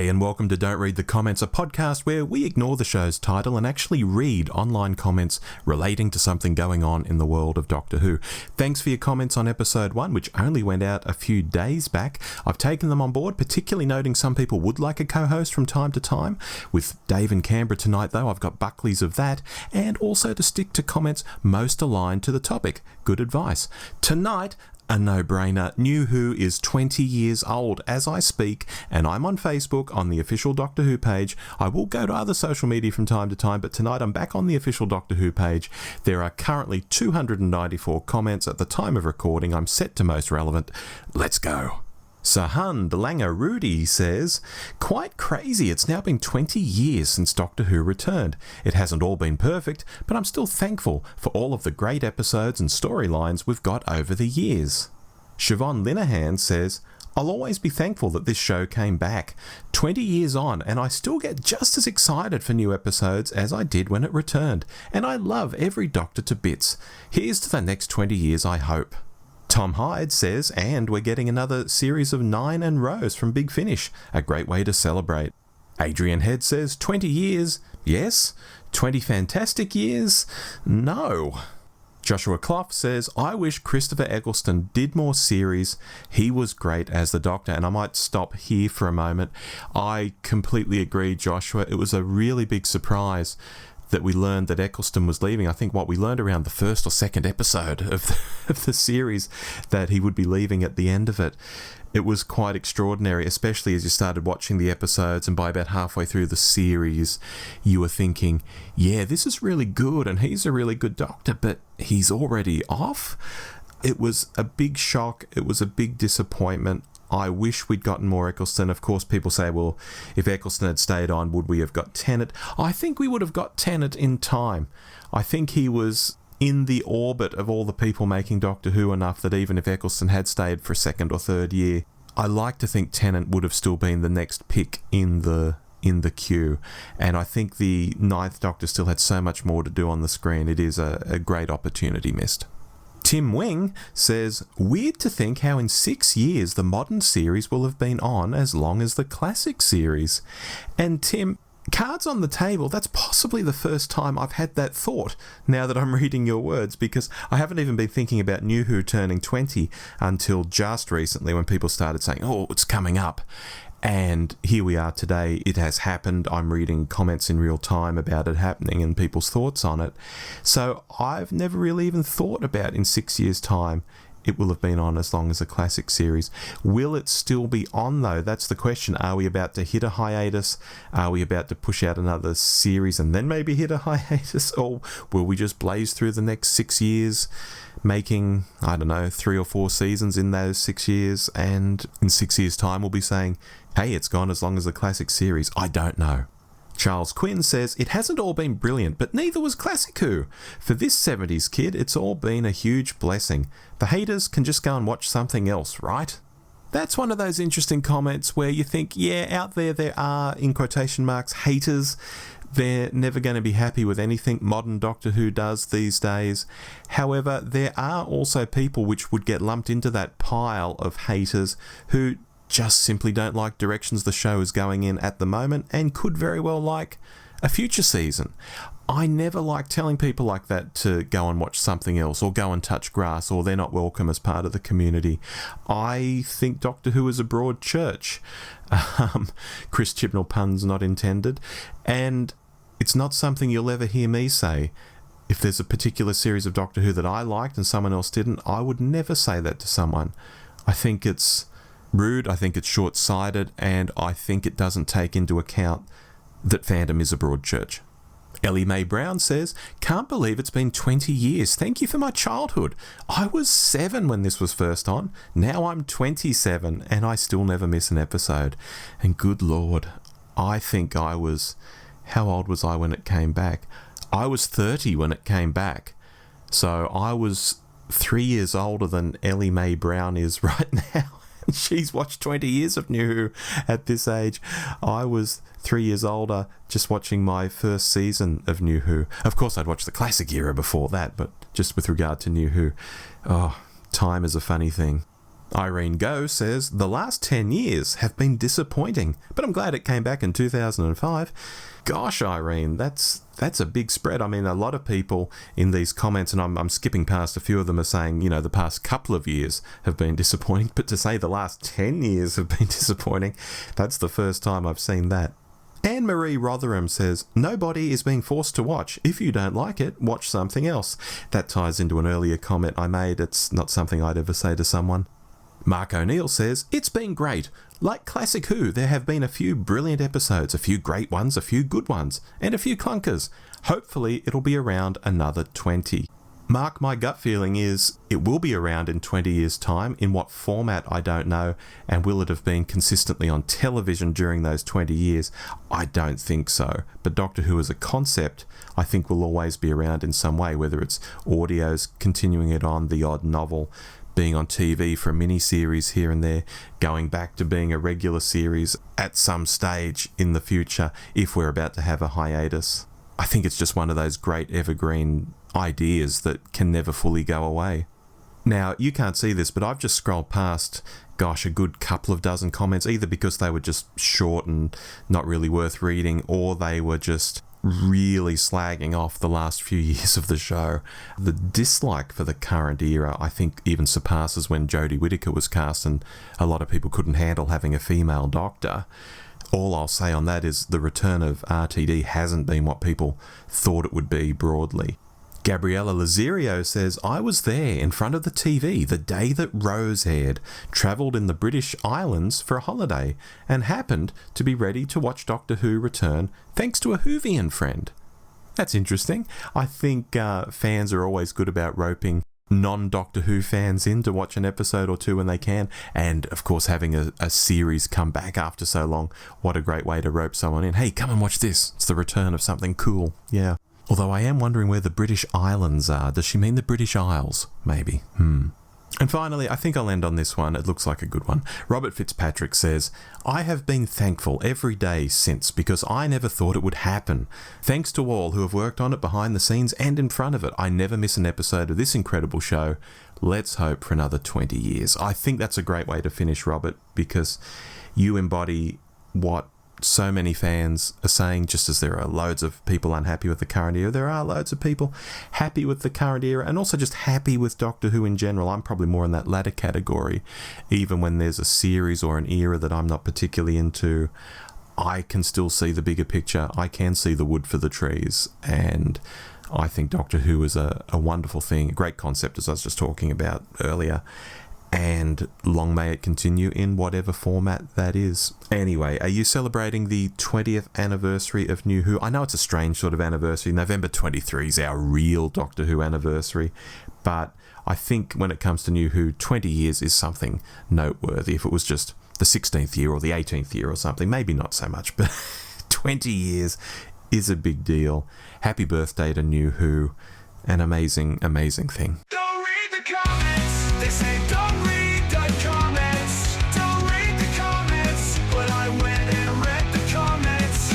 G'day and welcome to Don't Read the Comments, a podcast where we ignore the show's title and actually read online comments relating to something going on in the world of Doctor Who. Thanks for your comments on episode 1, which only went out a few days back. I've taken them on board, particularly noting some people would like a co-host from time to time. With Dave in Canberra tonight though, I've got Buckley's of that, and also to stick to comments most aligned to the topic. Good advice. Tonight, a no-brainer. New Who is 20 years old as I speak, and I'm on Facebook on the official Doctor Who page. I will go to other social media from time to time, but tonight I'm back on the official Doctor Who page. There are currently 294 comments at the time of recording. I'm set to most relevant. Let's go. Sahan Delanger Rudy says, quite crazy, it's now been 20 years since Doctor Who returned. It hasn't all been perfect, but I'm still thankful for all of the great episodes and storylines we've got over the years. Siobhan Linehan says, I'll always be thankful that this show came back. 20 years on, and I still get just as excited for new episodes as I did when it returned, and I love every Doctor to bits. Here's to the next 20 years, I hope. Tom Hyde says, and we're getting another series of 9 and Rose from Big Finish, a great way to celebrate. Adrian Head says, 20 years, yes. 20 fantastic years, no. Joshua Clough says, I wish Christopher Eccleston did more series. He was great as the Doctor, and I might stop here for a moment. I completely agree, Joshua. It was a really big surprise that we learned that Eccleston was leaving. I think we learned around the first or second episode of the series that he would be leaving at the end of it. It was quite extraordinary, especially as you started watching the episodes, and by about halfway through the series, you were thinking, yeah, this is really good, and he's a really good Doctor, but he's already off? It was a big shock. It was a big disappointment. I wish we'd gotten more Eccleston. Of course, people say, well, if Eccleston had stayed on, would we have got Tennant? I think we would have got Tennant in time. I think he was in the orbit of all the people making Doctor Who enough that even if Eccleston had stayed for a second or third year, I like to think Tennant would have still been the next pick in the queue. And I think the Ninth Doctor still had so much more to do on the screen. It is a great opportunity missed. Tim Wing says, weird to think how in 6 years the modern series will have been on as long as the classic series. And Tim, cards on the table, that's possibly the first time I've had that thought now that I'm reading your words, because I haven't even been thinking about New Who turning 20 until just recently when people started saying, oh, it's coming up. And here we are today. It has happened. I'm reading comments in real time about it happening and people's thoughts on it. So I've never really even thought about in 6 years' time it will have been on as long as a classic series. Will it still be on though? That's the question. Are we about to hit a hiatus? Are we about to push out another series and then maybe hit a hiatus? Or will we just blaze through the next 6 years, making, 3 or 4 seasons in those 6 years, and in 6 years' time we'll be saying, hey, it's gone as long as the classic series? I don't know. Charles Quinn says, it hasn't all been brilliant, but neither was Classic Who. For this 70s kid, it's all been a huge blessing. The haters can just go and watch something else, right? That's one of those interesting comments where you think, yeah, out there are, in quotation marks, haters. They're never going to be happy with anything modern Doctor Who does these days. However, there are also people which would get lumped into that pile of haters who just simply don't like directions the show is going in at the moment and could very well like a future season. I never like telling people like that to go and watch something else or go and touch grass or they're not welcome as part of the community. I think Doctor Who is a broad church. Chris Chibnall puns not intended. And it's not something you'll ever hear me say. If there's a particular series of Doctor Who that I liked and someone else didn't, I would never say that to someone. I think it's rude, I think it's short-sighted, and I think it doesn't take into account that fandom is a broad church. Ellie Mae Brown says, can't believe it's been 20 years. Thank you for my childhood. I was 7 when this was first on. Now I'm 27 and I still never miss an episode. And good Lord, I think I was... How old was I when it came back? I was 30 when it came back. So I was 3 years older than Ellie Mae Brown is right now. She's watched 20 years of New Who at this age. I was 3 years older just watching my first season of New Who. Of course, I'd watched the classic era before that, but just with regard to New Who, time is a funny thing. Irene Go says, the last 10 years have been disappointing, but I'm glad it came back in 2005. Gosh, Irene, that's a big spread. I mean, a lot of people in these comments, and I'm skipping past a few of them, are saying, the past couple of years have been disappointing, but to say the last 10 years have been disappointing, that's the first time I've seen that. Anne-Marie Rotherham says, nobody is being forced to watch. If you don't like it, watch something else. That ties into an earlier comment I made. It's not something I'd ever say to someone. Mark O'Neill says, it's been great. Like Classic Who, there have been a few brilliant episodes, a few great ones, a few good ones, and a few clunkers. Hopefully it'll be around another 20. Mark, my gut feeling is it will be around in 20 years' time. In what format, I don't know. And will it have been consistently on television during those 20 years? I don't think so. But Doctor Who as a concept, I think will always be around in some way, whether it's audios, continuing it on, the odd novel, being on TV for a mini-series here and there, going back to being a regular series at some stage in the future if we're about to have a hiatus. I think it's just one of those great evergreen ideas that can never fully go away. Now, you can't see this, but I've just scrolled past, a good couple of dozen comments, either because they were just short and not really worth reading, or they were just really slagging off the last few years of the show. The dislike for the current era, I think, even surpasses when Jodie Whittaker was cast, and a lot of people couldn't handle having a female doctor. All I'll say on that is the return of RTD hasn't been what people thought it would be broadly. Gabriella Lazario says, I was there in front of the TV the day that Rose aired, travelled in the British Islands for a holiday, and happened to be ready to watch Doctor Who return thanks to a Whovian friend. That's interesting. I think fans are always good about roping non-Doctor Who fans in to watch an episode or two when they can, and of course having a series come back after so long. What a great way to rope someone in. Hey, come and watch this. It's the return of something cool. Yeah. Although I am wondering where the British Islands are. Does she mean the British Isles? Maybe. And finally, I think I'll end on this one. It looks like a good one. Robert Fitzpatrick says, I have been thankful every day since because I never thought it would happen. Thanks to all who have worked on it behind the scenes and in front of it. I never miss an episode of this incredible show. Let's hope for another 20 years. I think that's a great way to finish, Robert, because you embody what so many fans are saying. Just as there are loads of people unhappy with the current era, there are loads of people happy with the current era and also just happy with Doctor Who in general. I'm probably more in that latter category. Even when there's a series or an era that I'm not particularly into, I can still see the bigger picture. I can see the wood for the trees, and I think Doctor Who is a wonderful thing, a great concept, as I was just talking about earlier. And long may it continue in whatever format that is. Anyway, are you celebrating the 20th anniversary of New Who? I know it's a strange sort of anniversary. November 23 is our real Doctor Who anniversary. But I think when it comes to New Who, 20 years is something noteworthy. If it was just the 16th year or the 18th year or something, maybe not so much. But 20 years is a big deal. Happy birthday to New Who. An amazing, amazing thing. Don't read the comments. They say don't read the comments. Don't read the comments. But I went and read the comments.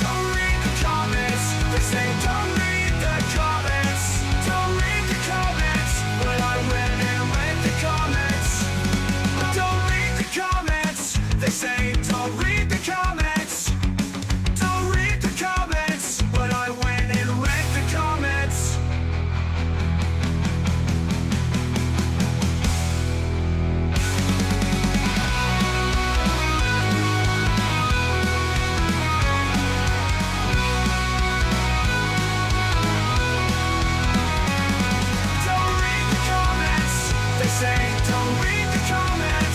Don't read the comments. They say don't read the comments. Don't read the comments. But I went and read the comments. Don't read the comments. They say don't read the comments. Don't read the comments. But I went and read the comments. Don't read the comments. They say don't read the comments.